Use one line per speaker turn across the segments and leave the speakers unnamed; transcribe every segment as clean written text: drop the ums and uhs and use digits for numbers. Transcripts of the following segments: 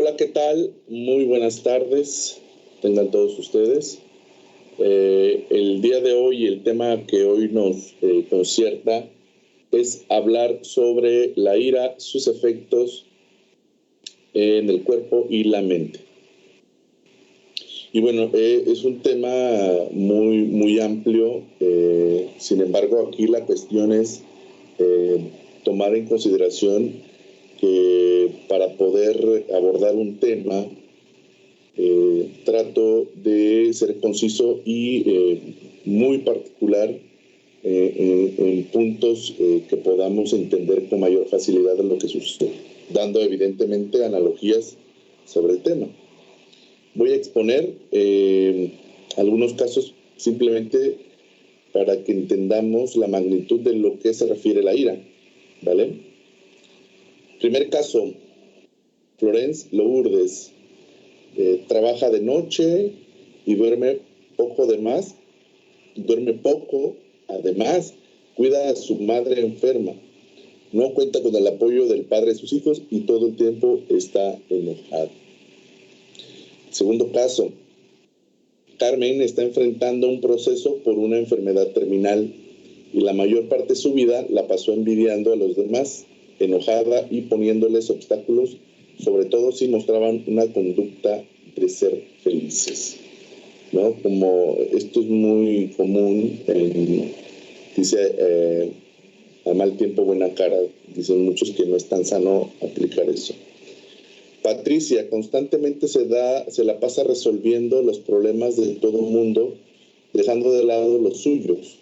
Hola, ¿qué tal? Muy buenas tardes, tengan todos ustedes. El día de hoy, el tema que hoy nos concierta es hablar sobre la ira, sus efectos en el cuerpo y la mente. Y bueno, es un tema muy amplio, sin embargo aquí la cuestión es tomar en consideración que para poder abordar un tema trato de ser conciso y muy particular en puntos que podamos entender con mayor facilidad de lo que sucede, dando evidentemente analogías sobre el tema. Voy a exponer algunos casos simplemente para que entendamos la magnitud de lo que se refiere la ira, ¿vale? Primer caso, Florence Lourdes. Trabaja de noche y duerme poco además cuida a su madre enferma, no cuenta con el apoyo del padre de sus hijos y todo el tiempo está enojada. Segundo caso, Carmen está enfrentando un proceso por una enfermedad terminal y la mayor parte de su vida la pasó envidiando a los demás, enojada y poniéndoles obstáculos, sobre todo si mostraban una conducta de ser felices, ¿no? Como esto es muy común, dice a mal tiempo buena cara, dicen muchos que no es tan sano aplicar eso. Patricia constantemente se la pasa resolviendo los problemas de todo el mundo, dejando de lado los suyos,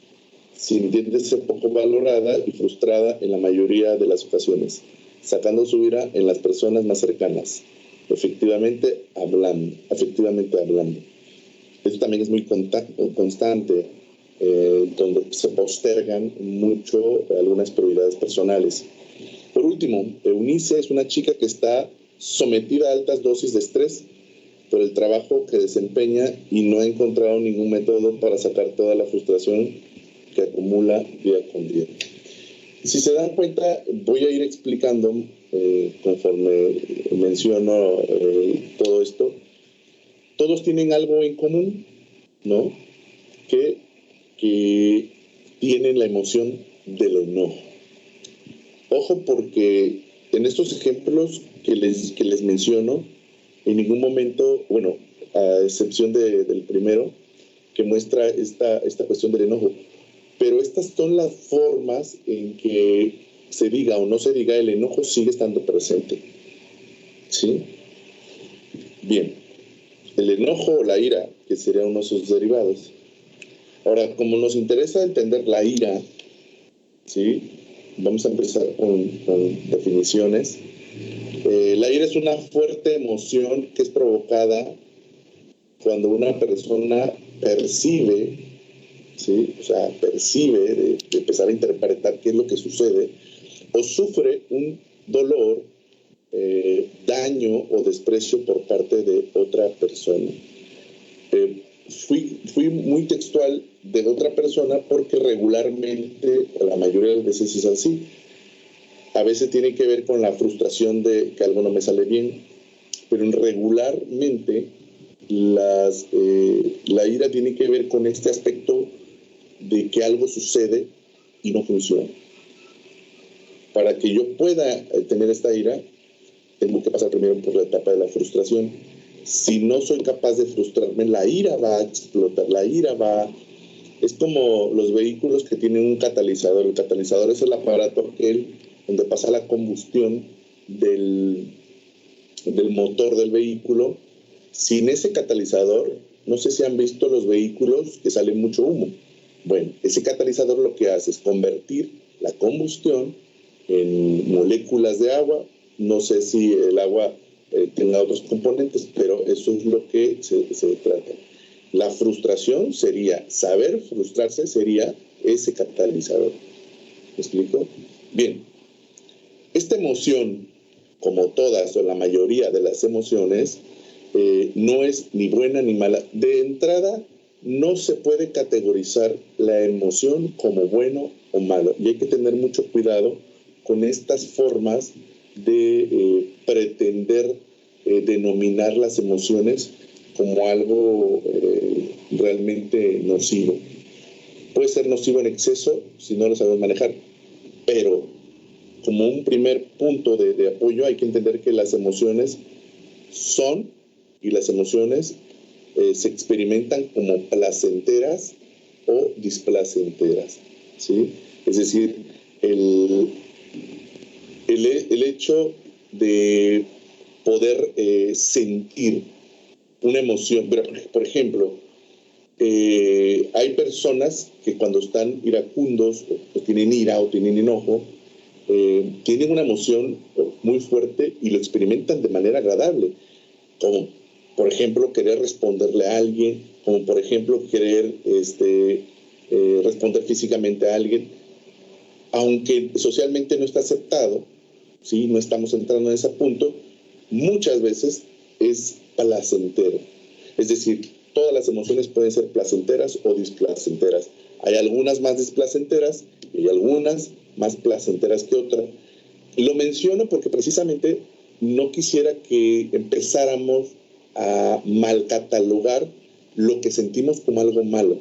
sintiéndose poco valorada y frustrada en la mayoría de las ocasiones, sacando su ira en las personas más cercanas, afectivamente hablando. Esto también es muy constante, donde se postergan mucho algunas prioridades personales. Por último, Eunice es una chica que está sometida a altas dosis de estrés por el trabajo que desempeña y no ha encontrado ningún método para sacar toda la frustración que acumula día con día. Si se dan cuenta, voy a ir explicando conforme menciono todo esto. Todos tienen algo en común, ¿no? Que tienen la emoción del enojo. Ojo, porque en estos ejemplos que les menciono, en ningún momento, bueno, a excepción del primero, que muestra esta cuestión del enojo, pero estas son las formas en que se diga o no se diga, el enojo sigue estando presente, ¿sí? Bien, el enojo o la ira, que sería uno de sus derivados. Ahora, como nos interesa entender la ira, ¿sí? Vamos a empezar con definiciones. La ira es una fuerte emoción que es provocada cuando una persona percibe, ¿sí? O sea, percibe de empezar a interpretar qué es lo que sucede, o sufre un dolor, daño o desprecio por parte de otra persona. Fui muy textual de otra persona porque regularmente, la mayoría de las veces es así. A veces tiene que ver con la frustración de que algo no me sale bien, pero regularmente la ira tiene que ver con este aspecto de que algo sucede y no funciona. Para que yo pueda tener esta ira, tengo que pasar primero por la etapa de la frustración. Si no soy capaz de frustrarme, la ira va a explotar, es como los vehículos que tienen un catalizador. El catalizador es el aparato aquel donde pasa la combustión del motor del vehículo. Sin ese catalizador, no sé si han visto los vehículos que salen mucho humo. Bueno, ese catalizador lo que hace es convertir la combustión en moléculas de agua. No sé si el agua tenga otros componentes, pero eso es lo que se trata. La frustración sería, saber frustrarse sería ese catalizador. ¿Me explico? Bien, esta emoción, como todas o la mayoría de las emociones, no es ni buena ni mala. De entrada, no se puede categorizar la emoción como bueno o malo. Y hay que tener mucho cuidado con estas formas de pretender denominar las emociones como algo realmente nocivo. Puede ser nocivo en exceso si no lo sabemos manejar, pero como un primer punto de apoyo hay que entender que las emociones son, y las emociones se experimentan como placenteras o displacenteras, ¿sí? Es decir, el hecho de poder sentir una emoción, por ejemplo, hay personas que cuando están iracundos, o tienen ira o tienen enojo, tienen una emoción muy fuerte y lo experimentan de manera agradable, como por ejemplo querer responderle a alguien, como por ejemplo querer responder físicamente a alguien, aunque socialmente no está aceptado, ¿sí? No estamos entrando en ese punto, muchas veces es placentero. Es decir, todas las emociones pueden ser placenteras o displacenteras. Hay algunas más displacenteras y algunas más placenteras que otras. Lo menciono porque precisamente no quisiera que empezáramos a malcatalogar lo que sentimos como algo malo.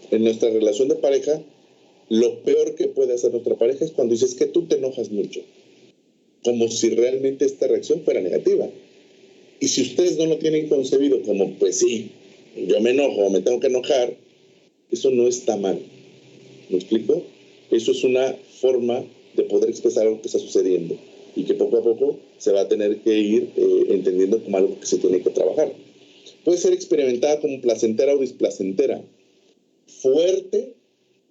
En nuestra relación de pareja, lo peor que puede hacer nuestra pareja es cuando dices que tú te enojas mucho, como si realmente esta reacción fuera negativa. Y si ustedes no lo tienen concebido como, pues sí, yo me enojo, me tengo que enojar, eso no está mal. ¿Me explico? Eso es una forma de poder expresar algo que está sucediendo y que poco a poco se va a tener que ir entendiendo como algo que se tiene que trabajar. Puede ser experimentada como placentera o displacentera. Fuerte,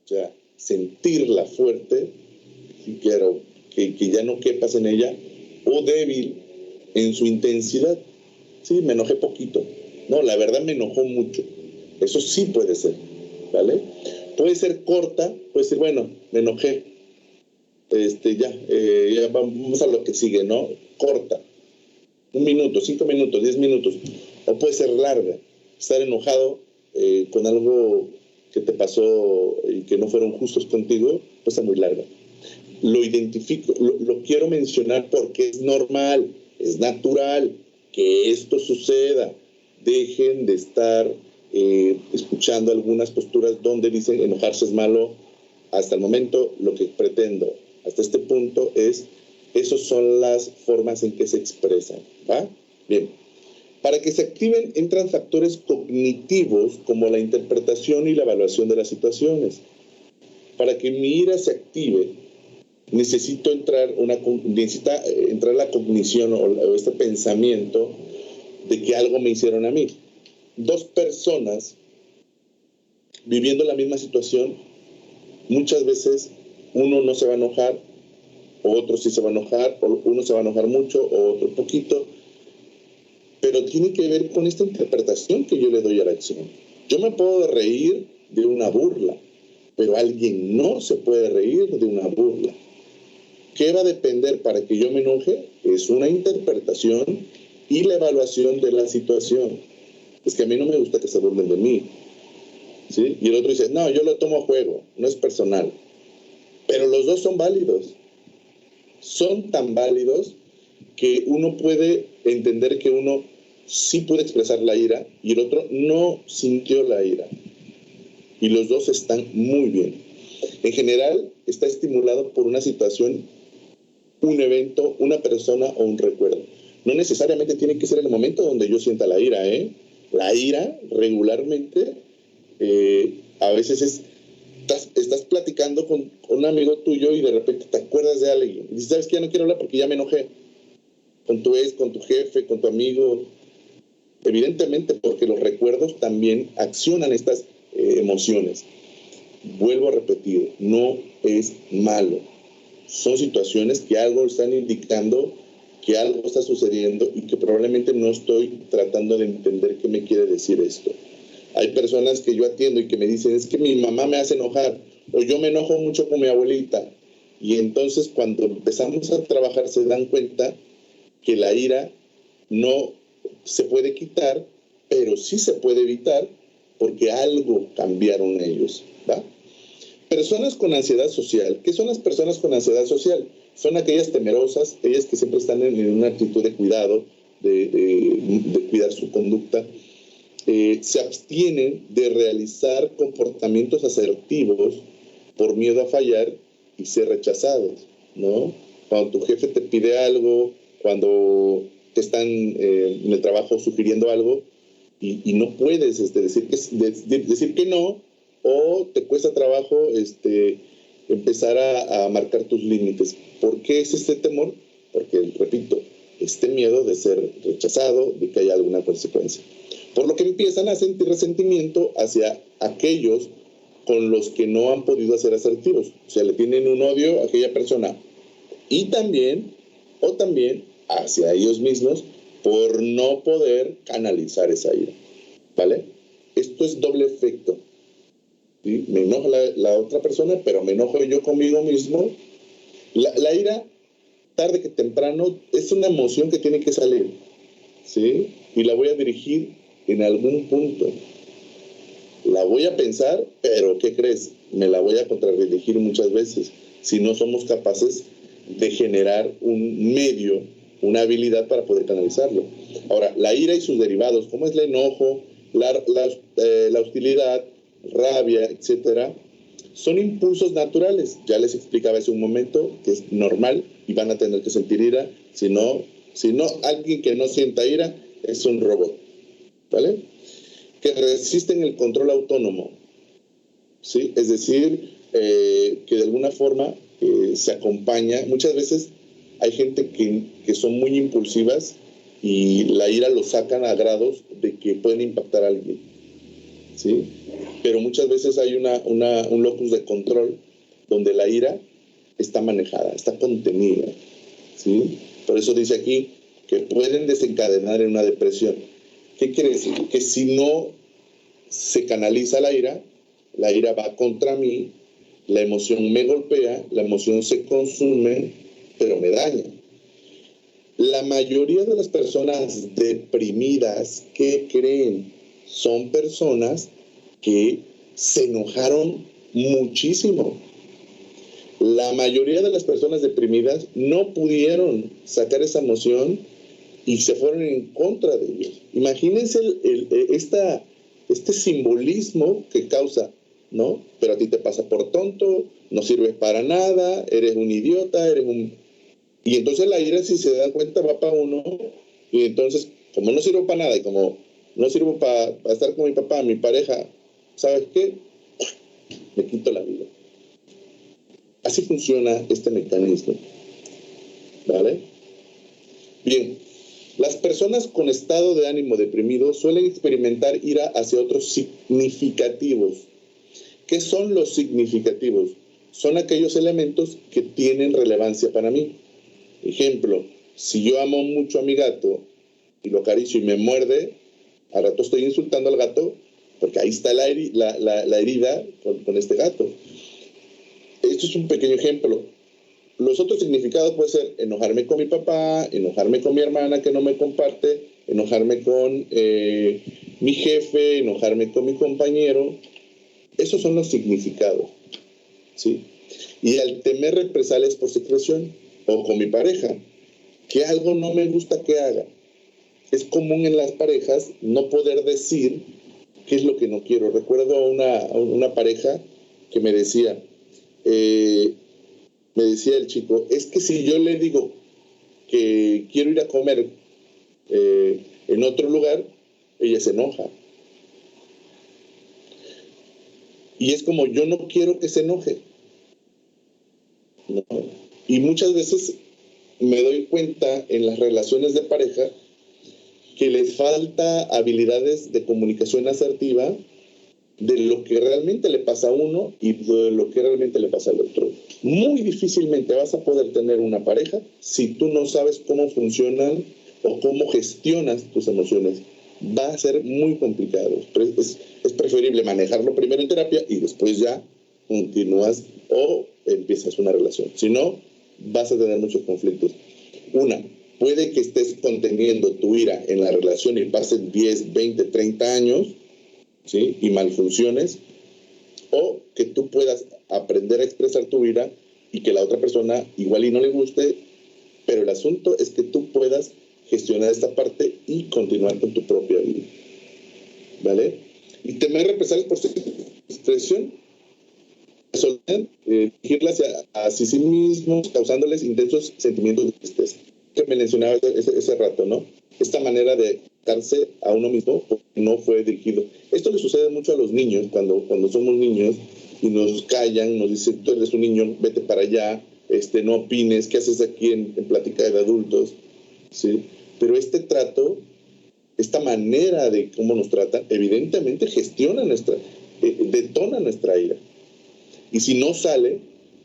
o sea, sentirla fuerte, si quiero que ya no quepas en ella, o débil en su intensidad. Sí, me enojé poquito. No, la verdad me enojó mucho. Eso sí puede ser, ¿vale? Puede ser corta, puede ser, bueno, me enojé. Ya vamos a lo que sigue, ¿no? Corta. 1 minuto, 5 minutos, 10 minutos. O puede ser larga. Estar enojado con algo que te pasó y que no fueron justos contigo, puede ser muy larga. Lo identifico, lo quiero mencionar porque es normal, es natural que esto suceda. Dejen de estar escuchando algunas posturas donde dicen enojarse es malo. Hasta el momento lo que pretendo hasta este punto es, esas son las formas en que se expresan, ¿va? Bien, para que se activen entran factores cognitivos como la interpretación y la evaluación de las situaciones. Para que mi ira se active, necesita entrar la cognición o este pensamiento de que algo me hicieron a mí. 2 personas viviendo la misma situación, muchas veces uno no se va a enojar, o otro sí se va a enojar, o uno se va a enojar mucho, o otro poquito, pero tiene que ver con esta interpretación que yo le doy a la acción. Yo me puedo reír de una burla, pero alguien no se puede reír de una burla. ¿Qué va a depender para que yo me enoje? Es una interpretación y la evaluación de la situación. Es que a mí no me gusta que se burlen de mí, ¿sí? Y el otro dice, no, yo lo tomo a juego, no es personal. Pero los dos son válidos. Son tan válidos que uno puede entender que uno sí puede expresar la ira y el otro no sintió la ira. Y los dos están muy bien. En general, está estimulado por una situación, un evento, una persona o un recuerdo. No necesariamente tiene que ser el momento donde yo sienta la ira, ¿eh? La ira regularmente a veces estás platicando con un amigo tuyo y de repente te acuerdas de alguien y dices, ¿sabes qué? Ya no quiero hablar porque ya me enojé con tu ex, con tu jefe, con tu amigo. Evidentemente porque los recuerdos también accionan estas emociones. Vuelvo a repetir, no es malo. Son situaciones que algo están indicando, que algo está sucediendo y que probablemente no estoy tratando de entender qué me quiere decir esto. Hay personas que yo atiendo y que me dicen, es que mi mamá me hace enojar, o yo me enojo mucho con mi abuelita. Y entonces cuando empezamos a trabajar se dan cuenta que la ira no se puede quitar, pero sí se puede evitar porque algo cambiaron ellos, ¿va? Personas con ansiedad social. ¿Qué son las personas con ansiedad social? Son aquellas temerosas, ellas que siempre están en una actitud de cuidado, de cuidar su conducta, se abstienen de realizar comportamientos asertivos por miedo a fallar y ser rechazados, ¿no? Cuando tu jefe te pide algo, cuando te están en el trabajo sugiriendo algo y no puedes decir que no, o te cuesta trabajo empezar a marcar tus límites. ¿Por qué es este temor? Porque, repito, este miedo de ser rechazado, de que haya alguna consecuencia. Por lo que empiezan a sentir resentimiento hacia aquellos con los que no han podido ser asertivos. O sea, le tienen un odio a aquella persona. Y también hacia ellos mismos por no poder canalizar esa ira. ¿Vale? Esto es doble efecto. ¿Sí? Me enoja la otra persona, pero me enojo yo conmigo mismo. La ira, tarde que temprano, es una emoción que tiene que salir. ¿Sí? Y la voy a dirigir en algún punto. La voy a pensar, pero ¿qué crees? Me la voy a contrarredirigir muchas veces si no somos capaces de generar un medio, una habilidad para poder canalizarlo. Ahora, la ira y sus derivados, como es el enojo, la hostilidad, rabia, etcétera, son impulsos naturales. Ya les explicaba hace un momento que es normal y van a tener que sentir ira. Si no, alguien que no sienta ira es un robot, ¿vale? Que resisten el control autónomo, ¿sí? Es decir, que de alguna forma se acompaña. Muchas veces hay gente que son muy impulsivas y la ira los sacan a grados de que pueden impactar a alguien, ¿sí? Pero muchas veces hay un locus de control donde la ira está manejada, está contenida, ¿sí? Por eso dice aquí que pueden desencadenar en una depresión. ¿Qué quiere decir? Que si no se canaliza la ira va contra mí, la emoción me golpea, la emoción se consume, pero me daña. La mayoría de las personas deprimidas, ¿qué creen? Son personas que se enojaron muchísimo. La mayoría de las personas deprimidas no pudieron sacar esa emoción y se fueron en contra de ellos. Imagínense este simbolismo que causa, ¿no? Pero a ti te pasa por tonto, no sirves para nada, eres un idiota, Y entonces la ira, si se dan cuenta, va para uno, y entonces, como no sirvo para nada, y como no sirvo para estar con mi papá, mi pareja, ¿sabes qué? Me quito la vida. Así funciona este mecanismo, ¿vale? Bien, las personas con estado de ánimo deprimido suelen experimentar ira hacia otros significativos. ¿Qué son los significativos? Son aquellos elementos que tienen relevancia para mí. Ejemplo, si yo amo mucho a mi gato y lo acaricio y me muerde, al rato estoy insultando al gato porque ahí está la herida con este gato. Esto es un pequeño ejemplo. Los otros significados pueden ser enojarme con mi papá, enojarme con mi hermana que no me comparte, enojarme con mi jefe, enojarme con mi compañero. Esos son los significados, ¿sí? Y al temer represalias por secreción, o con mi pareja, que algo no me gusta que haga. Es común en las parejas no poder decir qué es lo que no quiero. Recuerdo a una pareja que me decía el chico, es que si yo le digo que quiero ir a comer en otro lugar, ella se enoja. Y es como, yo no quiero que se enoje, ¿no? Y muchas veces me doy cuenta en las relaciones de pareja que les falta habilidades de comunicación asertiva de lo que realmente le pasa a uno y de lo que realmente le pasa al otro. Muy difícilmente vas a poder tener una pareja si tú no sabes cómo funcionan o cómo gestionas tus emociones. Va a ser muy complicado. Es preferible manejarlo primero en terapia y después ya continúas o empiezas una relación. Si no, vas a tener muchos conflictos. Puede que estés conteniendo tu ira en la relación y pasen 10, 20, 30 años, ¿sí? Y malfunciones, o que tú puedas aprender a expresar tu ira y que la otra persona igual y no le guste, pero el asunto es que tú puedas gestionar esta parte y continuar con tu propia vida, ¿vale? Y temer represalias por su expresión, dirigirlas hacia sí mismos, causándoles intensos sentimientos de tristeza. Que me mencionaba ese rato, ¿no? Esta manera de darse a uno mismo porque no fue dirigido. Esto le sucede mucho a los niños cuando somos niños y nos callan, nos dicen, tú eres un niño, vete para allá, no opines, ¿qué haces aquí en plática de adultos? ¿Sí? Pero este trato, esta manera de cómo nos tratan, evidentemente detona nuestra ira. Y si no sale,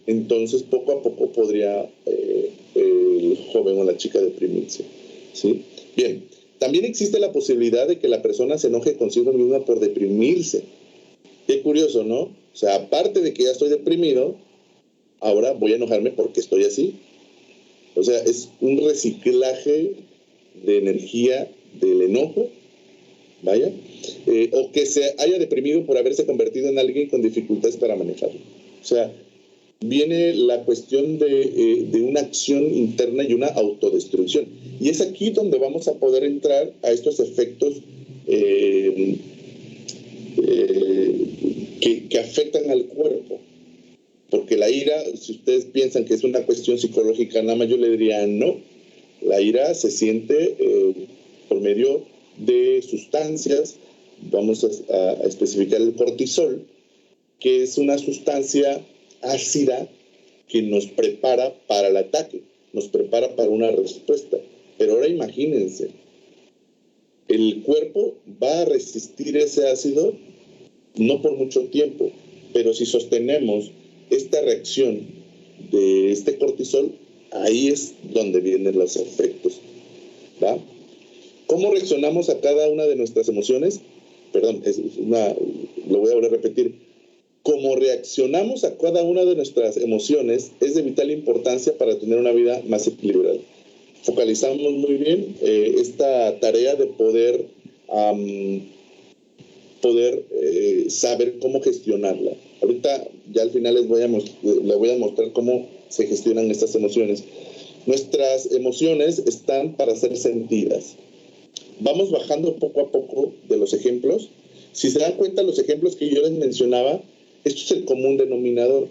entonces poco a poco podría el joven o la chica deprimirse, ¿sí? Bien, también existe la posibilidad de que la persona se enoje consigo misma por deprimirse. Qué curioso, ¿no? O sea, aparte de que ya estoy deprimido, ahora voy a enojarme porque estoy así. O sea, es un reciclaje de energía del enojo, vaya, o que se haya deprimido por haberse convertido en alguien con dificultades para manejarlo. O sea, viene la cuestión de una acción interna y una autodestrucción. Y es aquí donde vamos a poder entrar a estos efectos que afectan al cuerpo. Porque la ira, si ustedes piensan que es una cuestión psicológica, nada más yo le diría no. La ira se siente por medio de sustancias, vamos a especificar el cortisol, que es una sustancia ácida que nos prepara para el ataque, nos prepara para una respuesta. Pero ahora imagínense, el cuerpo va a resistir ese ácido no por mucho tiempo, pero si sostenemos esta reacción de este cortisol, ahí es donde vienen los efectos, ¿va? ¿Cómo reaccionamos a cada una de nuestras emociones? Perdón, lo voy a volver a repetir. Cómo reaccionamos a cada una de nuestras emociones es de vital importancia para tener una vida más equilibrada. Focalizamos muy bien esta tarea de poder saber cómo gestionarla. Ahorita ya al final les voy a mostrar cómo se gestionan estas emociones. Nuestras emociones están para ser sentidas. Vamos bajando poco a poco de los ejemplos. Si se dan cuenta, los ejemplos que yo les mencionaba, esto es el común denominador.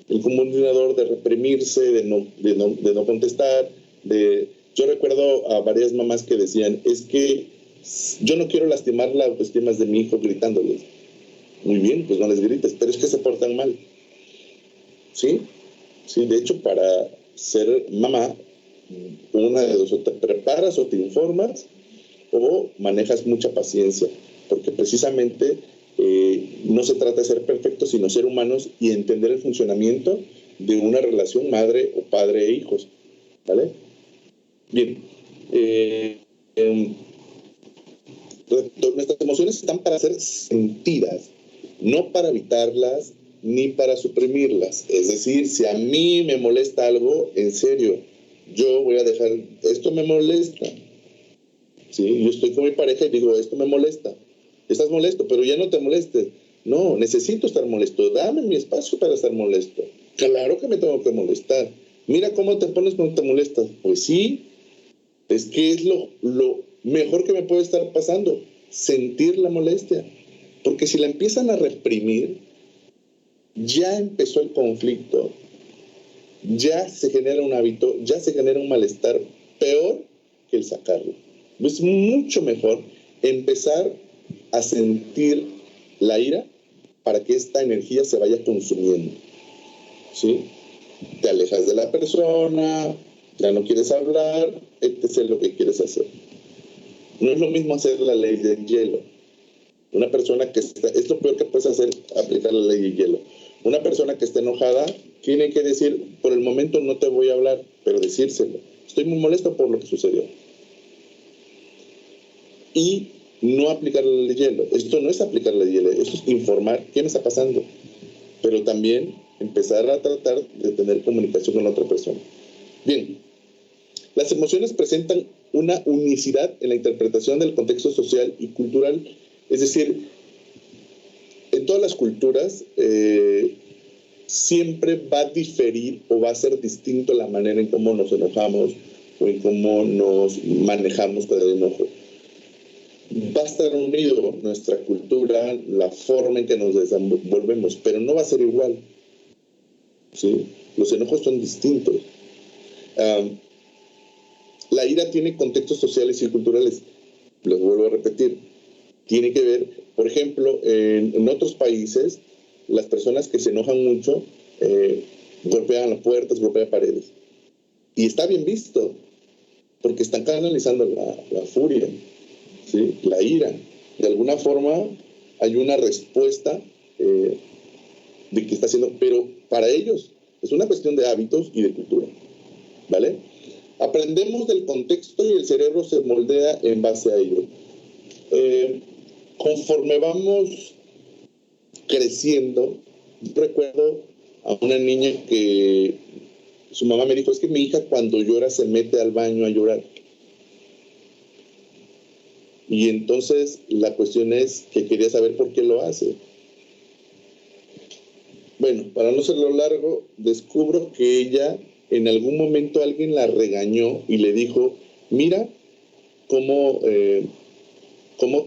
El común denominador de reprimirse, de no contestar. Yo recuerdo a varias mamás que decían, es que yo no quiero lastimar la autoestima de mi hijo gritándoles. Muy bien, pues no les grites, pero es que se portan mal. ¿Sí? Sí, de hecho, para ser mamá, una de dos, o te preparas o te informas o manejas mucha paciencia, porque precisamente no se trata de ser perfectos, sino ser humanos y entender el funcionamiento de una relación madre o padre e hijos, ¿vale? Bien, nuestras emociones están para ser sentidas, no para evitarlas ni para suprimirlas. Es decir, si a mí me molesta algo, en serio, yo voy a dejar, esto me molesta. ¿Sí? Yo estoy con mi pareja y digo, esto me molesta. Estás molesto, pero ya no te molestes. No, necesito estar molesto. Dame mi espacio para estar molesto. Claro que me tengo que molestar. Mira cómo te pones cuando te molestas. Pues sí, es que es lo mejor que me puede estar pasando, sentir la molestia. Porque si la empiezan a reprimir, ya empezó el conflicto, ya se genera un hábito, ya se genera un malestar peor que el sacarlo. Es mucho mejor empezar a sentir la ira para que esta energía se vaya consumiendo, ¿sí? Te alejas de la persona, ya no quieres hablar, es lo que quieres hacer. No es lo mismo hacer la ley del hielo. Una persona que está, es lo peor que puedes hacer, aplicar la ley del hielo. Una persona que está enojada tiene que decir, por el momento no te voy a hablar, pero decírselo. Estoy muy molesto por lo que sucedió. Y no aplicar la ley del hielo. Esto no es aplicar la ley del hielo, esto es informar qué me está pasando. Pero también empezar a tratar de tener comunicación con la otra persona. Bien, las emociones presentan una unicidad en la interpretación del contexto social y cultural. Es decir, en todas las culturas siempre va a diferir o va a ser distinto la manera en cómo nos enojamos o en cómo nos manejamos con el enojo. Va a estar unido nuestra cultura, la forma en que nos desenvolvemos, pero no va a ser igual, ¿sí? Los enojos son distintos. La ira tiene contextos sociales y culturales, los vuelvo a repetir. Tiene que ver, por ejemplo, en otros países, las personas que se enojan mucho golpean las puertas, golpean paredes. Y está bien visto, porque están canalizando la furia, ¿sí? La ira. De alguna forma hay una respuesta de que está haciendo, pero para ellos es una cuestión de hábitos y de cultura, ¿vale? Aprendemos del contexto y el cerebro se moldea en base a ello. Conforme vamos creciendo, recuerdo a una niña que su mamá me dijo, es que mi hija cuando llora se mete al baño a llorar. Y entonces la cuestión es que quería saber por qué lo hace. Bueno, para no hacerlo largo, descubro que ella, en algún momento alguien la regañó y le dijo, mira cómo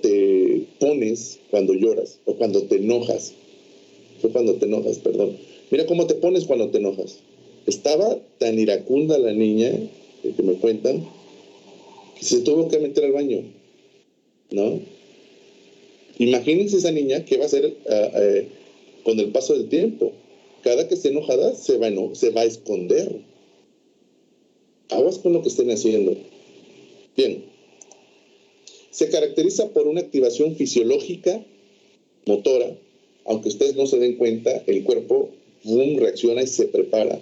te pones cuando lloras o cuando te enojas. Fue cuando te enojas, perdón. Mira cómo te pones cuando te enojas. Estaba tan iracunda la niña, que me cuentan, que se tuvo que meter al baño, ¿no? Imagínense esa niña qué va a hacer con el paso del tiempo. Cada que esté enojada se va a esconder. Aguas con lo que estén haciendo. Bien. Se caracteriza por una activación fisiológica, motora. Aunque ustedes no se den cuenta, el cuerpo reacciona y se prepara,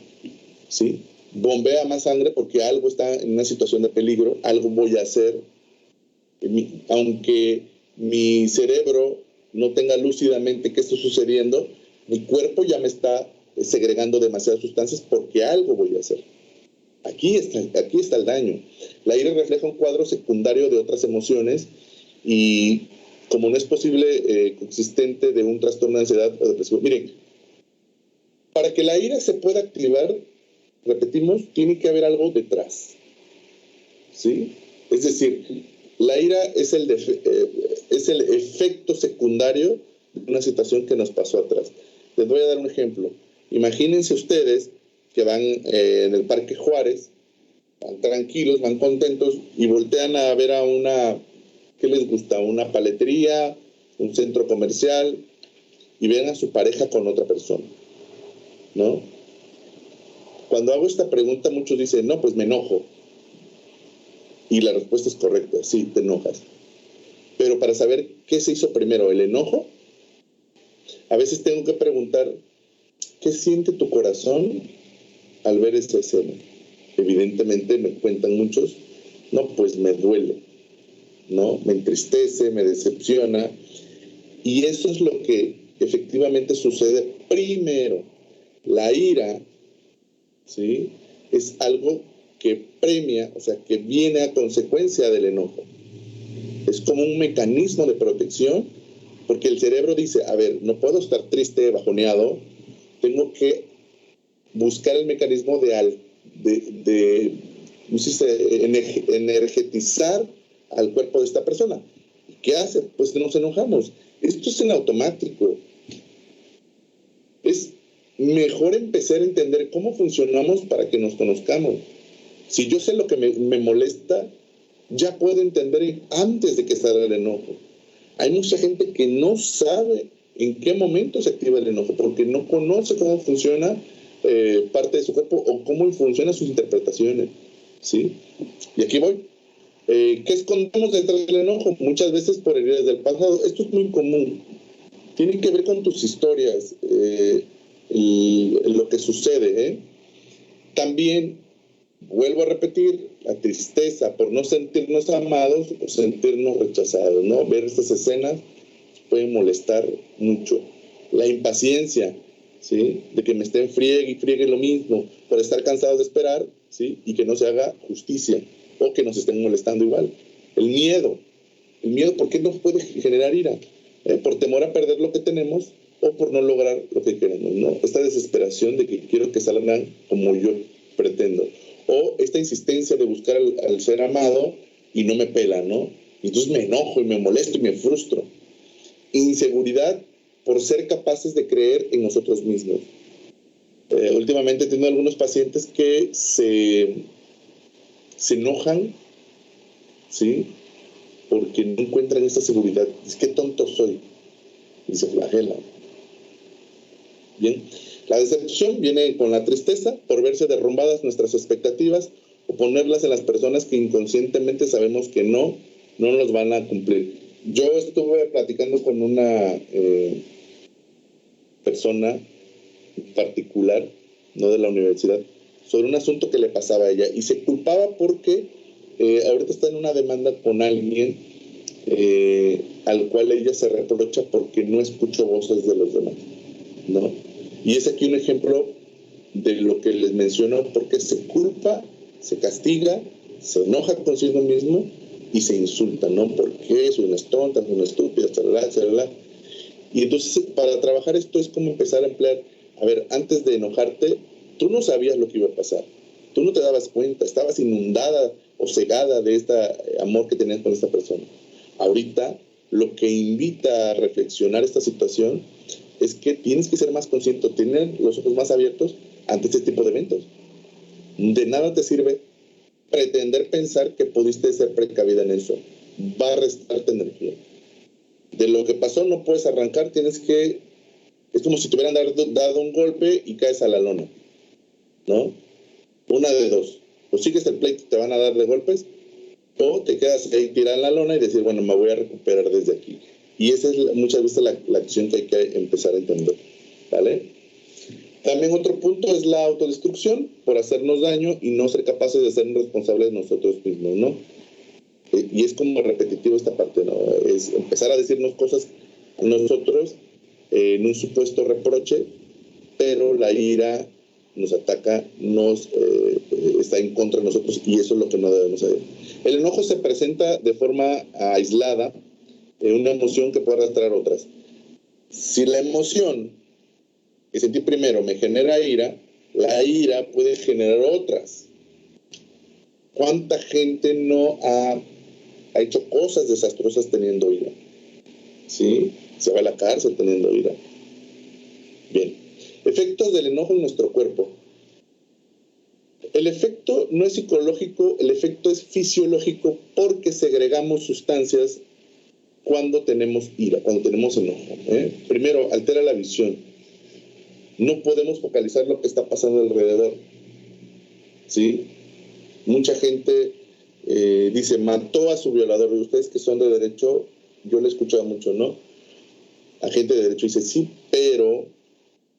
¿sí? Bombea más sangre porque algo está en una situación de peligro, algo voy a hacer. Aunque mi cerebro no tenga lúcidamente qué está sucediendo, mi cuerpo ya me está segregando demasiadas sustancias porque algo voy a hacer. Aquí está el daño. La ira refleja un cuadro secundario de otras emociones y como no es posible consistente de un trastorno de ansiedad o depresión. Miren, para que la ira se pueda activar, repetimos, tiene que haber algo detrás, ¿sí? Es decir, la ira es el efecto secundario de una situación que nos pasó atrás. Les voy a dar un ejemplo. Imagínense ustedes que van en el Parque Juárez, van tranquilos, van contentos y voltean a ver a una, ¿qué les gusta? Una paletería, un centro comercial y ven a su pareja con otra persona, ¿no? Cuando hago esta pregunta muchos dicen, no, pues me enojo. Y la respuesta es correcta, sí, te enojas. Pero para saber qué se hizo primero, el enojo, a veces tengo que preguntar, ¿qué siente tu corazón al ver esta escena? Evidentemente me cuentan muchos, no, pues me duele, ¿no? Me entristece, me decepciona. Y eso es lo que efectivamente sucede primero. La ira, ¿sí? Es algo que premia, o sea, que viene a consecuencia del enojo. Es como un mecanismo de protección, porque el cerebro dice, a ver, no puedo estar triste, bajoneado, tengo que buscar el mecanismo de no sé si energetizar al cuerpo de esta persona. ¿Qué hace? Pues que nos enojamos. Esto es en automático. Es mejor empezar a entender cómo funcionamos para que nos conozcamos. Si yo sé lo que me molesta, ya puedo entender antes de que salga el enojo. Hay mucha gente que no sabe en qué momento se activa el enojo, porque no conoce cómo funciona parte de su cuerpo o cómo funcionan sus interpretaciones, ¿sí? Y aquí voy. ¿Qué escondemos detrás del enojo? Muchas veces por heridas del pasado. Esto es muy común. Tiene que ver con tus historias, lo que sucede. También, vuelvo a repetir, la tristeza por no sentirnos amados o sentirnos rechazados, ¿no? Ver estas escenas puede molestar mucho. La impaciencia, ¿sí? De que me estén friegue y friegue lo mismo, por estar cansados de esperar, ¿sí? Y que no se haga justicia o que nos estén molestando igual. El miedo, ¿por qué nos puede generar ira? Por temor a perder lo que tenemos o por no lograr lo que queremos, ¿no? Esta desesperación de que quiero que salgan como yo pretendo. O esta insistencia de buscar al ser amado y no me pela, ¿no? Entonces me enojo y me molesto y me frustro. Inseguridad por ser capaces de creer en nosotros mismos. Últimamente tengo algunos pacientes que se enojan, ¿sí? Porque no encuentran esta seguridad. Es que tonto soy. Y se flagelan. Bien. La decepción viene con la tristeza por verse derrumbadas nuestras expectativas o ponerlas en las personas que inconscientemente sabemos que no nos van a cumplir. Yo estuve platicando con una persona particular, no de la universidad, sobre un asunto que le pasaba a ella y se culpaba porque ahorita está en una demanda con alguien al cual ella se reprocha porque no escuchó voces de los demás, ¿no? Y es aquí un ejemplo de lo que les menciono, porque se culpa, se castiga, se enoja consigo mismo y se insulta, ¿no? Porque soy una tonta, soy una estúpida, chalala, chalala. Y entonces para trabajar esto es como empezar a emplear, a ver, antes de enojarte, tú no sabías lo que iba a pasar, tú no te dabas cuenta, estabas inundada o cegada de este amor que tenías con esta persona. Ahorita lo que invita a reflexionar esta situación es que tienes que ser más consciente, tener los ojos más abiertos ante este tipo de eventos. De nada te sirve pretender pensar que pudiste ser precavida en eso. Va a restarte energía. De lo que pasó no puedes arrancar, tienes que... Es como si te hubieran dado un golpe y caes a la lona, ¿no? Una de dos. O sigues el pleito y te van a dar de golpes, o te quedas ahí tirada en la lona y decir, bueno, me voy a recuperar desde aquí. Y esa es muchas veces la acción que hay que empezar a entender, ¿vale? También otro punto es la autodestrucción por hacernos daño y no ser capaces de ser responsables de nosotros mismos, ¿no? Y es como repetitivo esta parte, ¿no? Es empezar a decirnos cosas a nosotros en un supuesto reproche, pero la ira nos ataca, está en contra de nosotros y eso es lo que no debemos hacer. El enojo se presenta de forma aislada, una emoción que puede arrastrar otras. Si la emoción que sentí primero me genera ira, la ira puede generar otras. ¿Cuánta gente no ha hecho cosas desastrosas teniendo ira? ¿Sí? Se va a la cárcel teniendo ira. Bien. Efectos del enojo en nuestro cuerpo. El efecto no es psicológico, el efecto es fisiológico porque segregamos sustancias cuando tenemos ira, cuando tenemos enojo. Primero, altera la visión. No podemos focalizar lo que está pasando alrededor. ¿Sí? Mucha gente dice, mató a su violador. Y ustedes que son de derecho, yo le he escuchado mucho, ¿no? La gente de derecho dice, sí, pero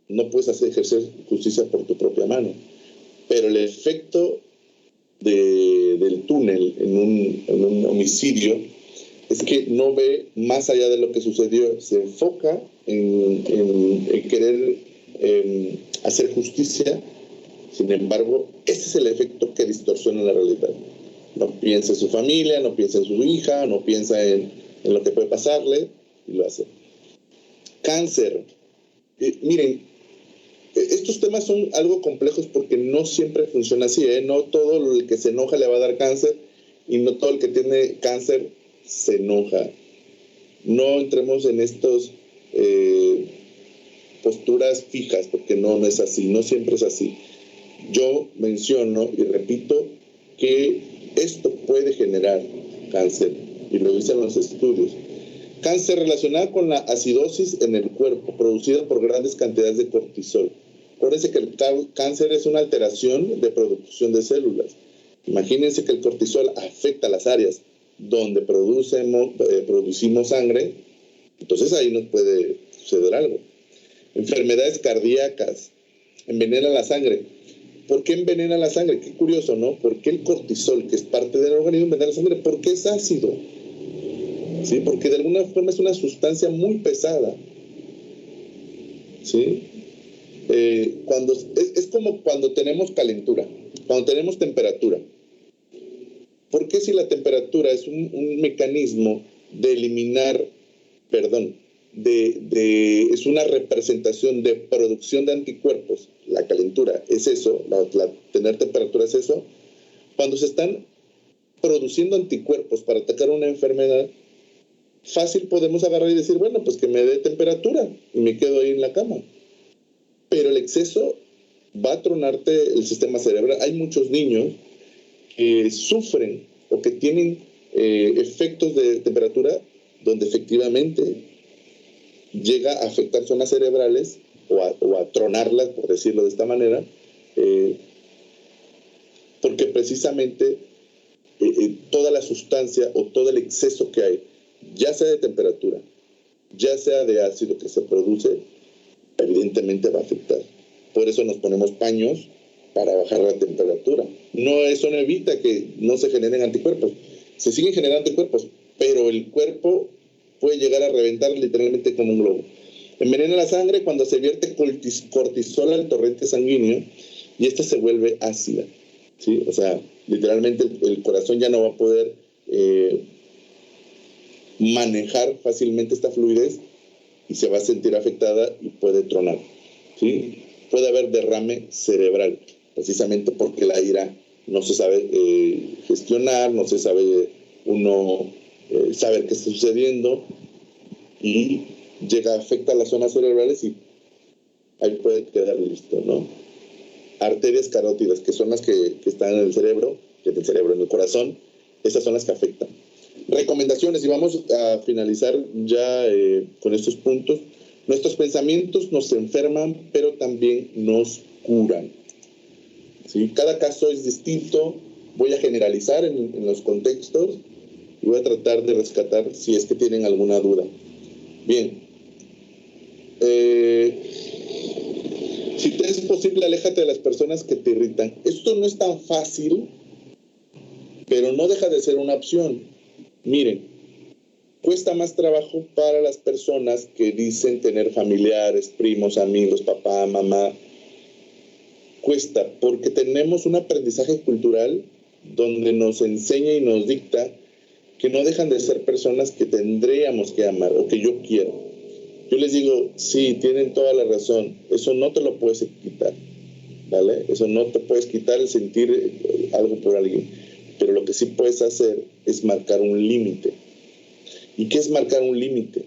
no puedes ejercer justicia por tu propia mano. Pero el efecto del túnel en un homicidio es que no ve más allá de lo que sucedió, se enfoca en querer hacer justicia. Sin embargo, ese es el efecto que distorsiona la realidad. No piensa en su familia, no piensa en su hija, no piensa en lo que puede pasarle y lo hace. Cáncer. Miren, estos temas son algo complejos porque no siempre funciona así, ¿eh? No todo el que se enoja le va a dar cáncer y no todo el que tiene cáncer se enoja. No entremos en estos posturas fijas porque no es así, no siempre es así. Yo menciono y repito que esto puede generar cáncer y lo dicen los estudios. Cáncer relacionado con la acidosis en el cuerpo producida por grandes cantidades de cortisol. Acuérdense que el cáncer es una alteración de producción de células. Imagínense que el cortisol afecta las áreas donde producimos sangre, entonces ahí nos puede suceder algo. Enfermedades cardíacas, envenena la sangre. ¿Por qué envenena la sangre? Qué curioso, ¿no? ¿Por qué el cortisol, que es parte del organismo, envenena la sangre? Porque es ácido. ¿Sí? Porque de alguna forma es una sustancia muy pesada. ¿Sí? Es como cuando tenemos calentura, cuando tenemos temperatura. ¿Por qué si la temperatura es un mecanismo de eliminar, es una representación de producción de anticuerpos la calentura es eso, tener temperatura es eso. Cuando se están produciendo anticuerpos para atacar una enfermedad, fácil podemos agarrar y decir, bueno, pues que me dé temperatura y me quedo ahí en la cama. Pero el exceso va a tronarte el sistema cerebral. Hay muchos niños que sufren o que tienen efectos de temperatura donde efectivamente llega a afectar zonas cerebrales o a tronarlas, por decirlo de esta manera, porque precisamente toda la sustancia o todo el exceso que hay, ya sea de temperatura, ya sea de ácido que se produce, evidentemente va a afectar. Por eso nos ponemos paños para bajar la temperatura. Eso no evita que no se generen anticuerpos. Se siguen generando anticuerpos, pero el cuerpo puede llegar a reventar literalmente como un globo. Envenena la sangre cuando se vierte cortisol al torrente sanguíneo y esta se vuelve ácida, ¿sí? O sea, literalmente el corazón ya no va a poder manejar fácilmente esta fluidez y se va a sentir afectada y puede tronar, ¿sí? Puede haber derrame cerebral, precisamente porque la ira no se sabe gestionar, no se sabe saber qué está sucediendo y afecta a las zonas cerebrales y ahí puede quedar listo, ¿no? Arterias carótidas, que son las que están en el cerebro, en el corazón, esas son las que afectan. Recomendaciones, y vamos a finalizar ya con estos puntos. Nuestros pensamientos nos enferman, pero también nos curan, ¿sí? Cada caso es distinto, voy a generalizar en los contextos y voy a tratar de rescatar si es que tienen alguna duda. Bien, si te es posible, aléjate de las personas que te irritan. Esto no es tan fácil, pero no deja de ser una opción. Miren, cuesta más trabajo para las personas que dicen tener familiares, primos, amigos, papá, mamá. Cuesta porque tenemos un aprendizaje cultural donde nos enseña y nos dicta que no dejan de ser personas que tendríamos que amar o que yo quiero. Yo les digo, sí, tienen toda la razón, eso no te lo puedes quitar, ¿vale? Eso no te puedes quitar el sentir algo por alguien, pero lo que sí puedes hacer es marcar un límite. ¿Y qué es marcar un límite?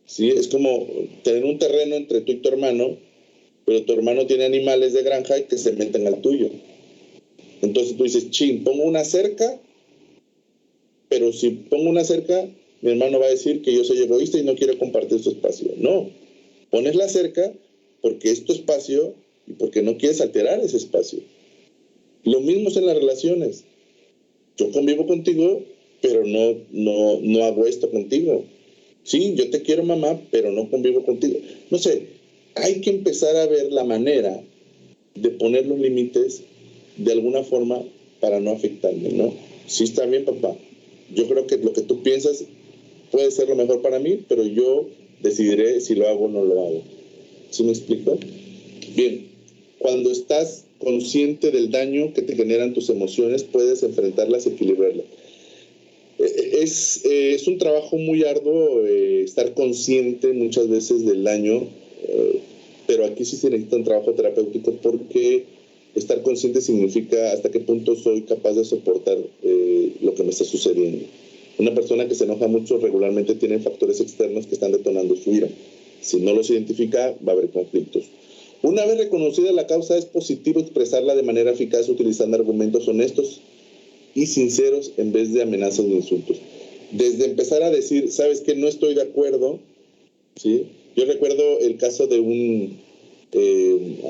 ¿Sí? Es como tener un terreno entre tú y tu hermano, pero tu hermano tiene animales de granja y que se meten al tuyo. Entonces tú dices, pongo una cerca, pero si pongo una cerca, mi hermano va a decir que yo soy egoísta y no quiero compartir su espacio. No, pones la cerca porque es tu espacio y porque no quieres alterar ese espacio. Lo mismo es en las relaciones. Yo convivo contigo, pero no hago esto contigo. Sí, yo te quiero, mamá, pero no convivo contigo. No sé, hay que empezar a ver la manera de poner los límites de alguna forma para no afectarme, ¿no? Sí, está bien, papá. Yo creo que lo que tú piensas puede ser lo mejor para mí, pero yo decidiré si lo hago o no lo hago. ¿Sí me explico? Bien, cuando estás consciente del daño que te generan tus emociones, puedes enfrentarlas y equilibrarlas. Es un trabajo muy arduo estar consciente muchas veces del daño, pero aquí sí se necesita un trabajo terapéutico porque estar consciente significa hasta qué punto soy capaz de soportar lo que me está sucediendo. Una persona que se enoja mucho regularmente tiene factores externos que están detonando su ira. Si no los identifica, va a haber conflictos. Una vez reconocida la causa, es positivo expresarla de manera eficaz utilizando argumentos honestos y sinceros en vez de amenazas o insultos. Desde empezar a decir, ¿sabes qué? No estoy de acuerdo, ¿sí? Yo recuerdo el caso de un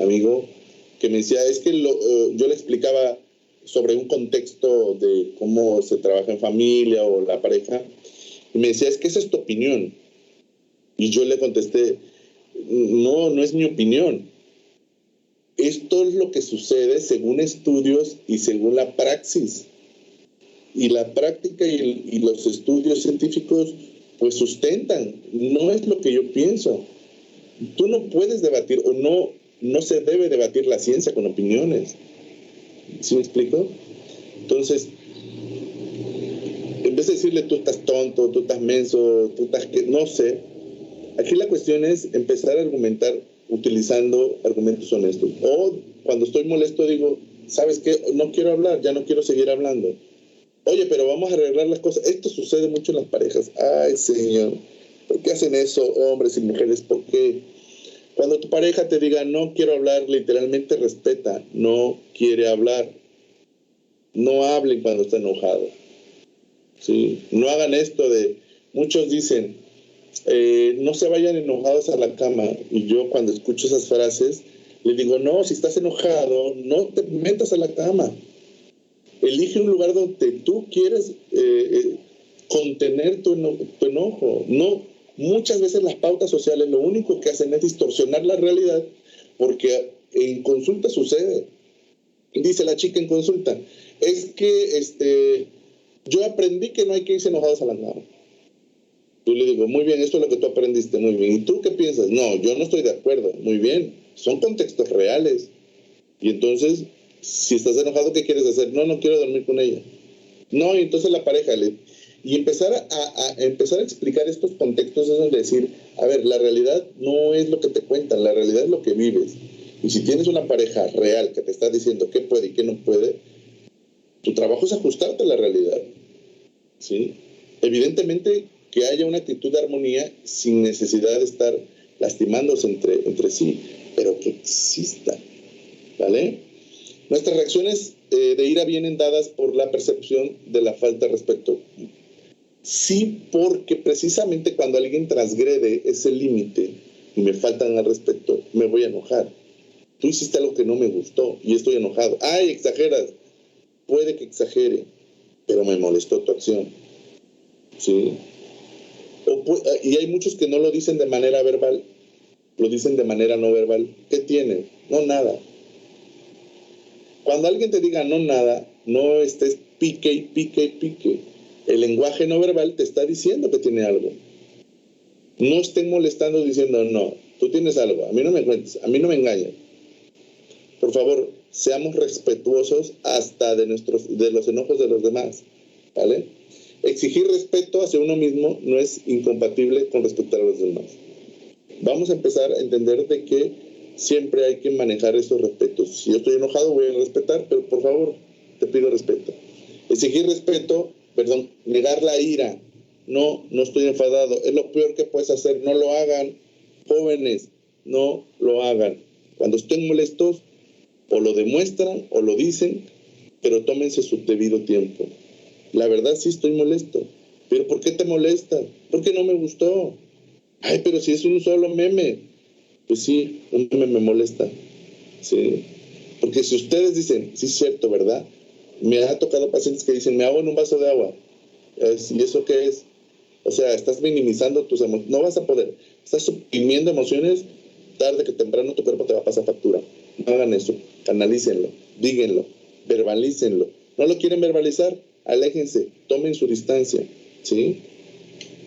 amigo que me decía, es que yo le explicaba sobre un contexto de cómo se trabaja en familia o la pareja, y me decía, es que esa es tu opinión. Y yo le contesté, no es mi opinión. Esto es lo que sucede según estudios y según la praxis. Y la práctica y los estudios científicos pues sustentan, no es lo que yo pienso. Tú no puedes debatir o no se debe debatir la ciencia con opiniones. ¿Sí me explico? Entonces, en vez de decirle tú estás tonto, tú estás menso, tú estás que no sé, aquí la cuestión es empezar a argumentar utilizando argumentos honestos. O cuando estoy molesto digo, ¿sabes qué? No quiero hablar, ya no quiero seguir hablando. Oye, pero vamos a arreglar las cosas. Esto sucede mucho en las parejas. Ay, señor, ¿por qué hacen eso, hombres y mujeres? ¿Por qué? Cuando tu pareja te diga, no quiero hablar, literalmente respeta, no quiere hablar. No hablen cuando está enojado. ¿Sí? No hagan esto de, muchos dicen, no se vayan enojados a la cama. Y yo cuando escucho esas frases, le digo, no, si estás enojado, no te metas a la cama. Elige un lugar donde tú quieres contener tu enojo. No, muchas veces las pautas sociales lo único que hacen es distorsionar la realidad, porque en consulta sucede. Dice la chica en consulta, es que yo aprendí que no hay que irse enojados a la cama. Yo le digo, muy bien, esto es lo que tú aprendiste, muy bien. ¿Y tú qué piensas? No, yo no estoy de acuerdo. Muy bien, son contextos reales. Y entonces, si estás enojado, ¿qué quieres hacer? No, no quiero dormir con ella. No, y entonces la pareja y empezar a explicar estos contextos es decir, a ver, la realidad no es lo que te cuentan, la realidad es lo que vives. Y si tienes una pareja real que te está diciendo qué puede y qué no puede, tu trabajo es ajustarte a la realidad. ¿Sí? Evidentemente que haya una actitud de armonía sin necesidad de estar lastimándose entre sí, pero que exista. ¿Vale? Nuestras reacciones de ira vienen dadas por la percepción de la falta de respeto. Sí, porque precisamente cuando alguien transgrede ese límite y me faltan al respeto, me voy a enojar. Tú hiciste algo que no me gustó y estoy enojado. ¡Ay, exageras! Puede que exagere, pero me molestó tu acción. ¿Sí? Y hay muchos que no lo dicen de manera verbal, lo dicen de manera no verbal. ¿Qué tiene? No, nada. Cuando alguien te diga no, nada, no estés pique y pique y pique. El lenguaje no verbal te está diciendo que tiene algo. No estén molestando diciendo no, tú tienes algo, a mí no me cuentes, a mí no me engañes. Por favor, seamos respetuosos hasta de los enojos de los demás, ¿vale? Exigir respeto hacia uno mismo no es incompatible con respetar a los demás. Vamos a empezar a entender de que siempre hay que manejar esos respetos. Si yo estoy enojado, voy a respetar, pero por favor, te pido respeto. Exigir respeto, negar la ira. No estoy enfadado. Es lo peor que puedes hacer. No lo hagan, jóvenes, no lo hagan. Cuando estén molestos, o lo demuestran o lo dicen, pero tómense su debido tiempo. La verdad, sí estoy molesto. ¿Pero por qué te molesta? Porque no me gustó. Ay, pero si es un solo meme. Pues sí, un meme me molesta. Sí. Porque si ustedes dicen, sí es cierto, ¿verdad? Me ha tocado pacientes que dicen, me hago en un vaso de agua. ¿Y eso qué es? O sea, estás minimizando tus emociones. No vas a poder. Estás suprimiendo emociones. Tarde que temprano tu cuerpo te va a pasar factura. No hagan eso. Canalícenlo. Díganlo. Verbalícenlo. ¿No lo quieren verbalizar? Aléjense. Tomen su distancia. ¿Sí?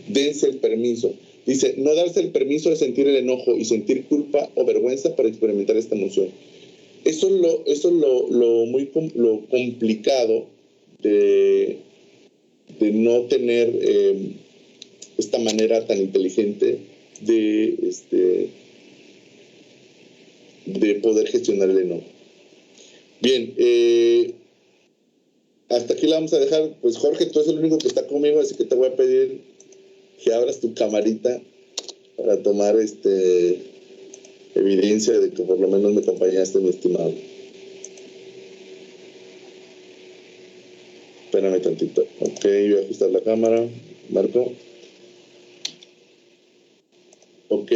Dense el permiso. Dice, no darse el permiso de sentir el enojo y sentir culpa o vergüenza para experimentar esta emoción. Eso es lo complicado de no tener esta manera tan inteligente de poder gestionar el enojo. Bien, hasta aquí la vamos a dejar. Pues Jorge, tú eres el único que está conmigo, así que te voy a pedir que abras tu camarita para tomar evidencia de que por lo menos me acompañaste, mi estimado. Espérame tantito. Ok, voy a ajustar la cámara. Marco. Ok.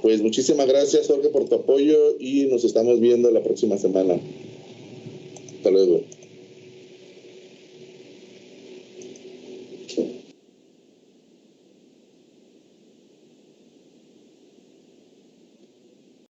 Pues muchísimas gracias, Jorge, por tu apoyo y nos estamos viendo la próxima semana. Hasta luego.